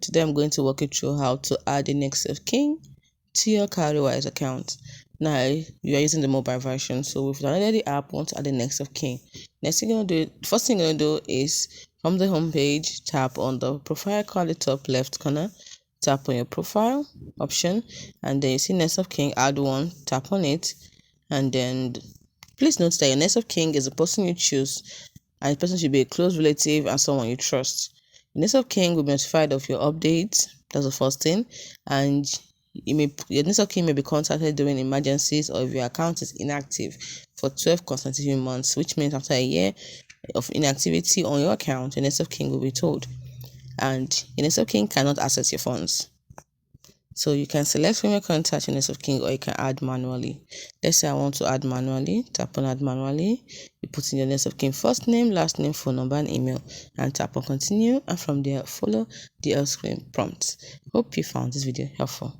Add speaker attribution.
Speaker 1: Today I'm going to walk you through how to add the next of kin to your Cowrywise account. Now you are using the mobile version, so if you downloaded the app, want to add the next of kin. First thing you're gonna do is from the home page, tap on the profile icon at the top left corner, tap on your profile option, and then you see next of kin, add one, tap on it, and then please note that your next of kin is the person you choose, and the person should be a close relative and someone you trust. The next of kin will be notified of your updates. That's the first thing. And your next of kin may be contacted during emergencies or if your account is inactive for 12 consecutive months, which means after a year of inactivity on your account, your next of kin will be told. And your next of kin cannot access your funds. So you can select from your contact your next of kin, or you can add manually. Let's say I want to add manually. Tap on add manually. You put in your next of kin first name, last name, phone number, and email, and tap on continue. And from there, follow the on-screen prompts. Hope you found this video helpful.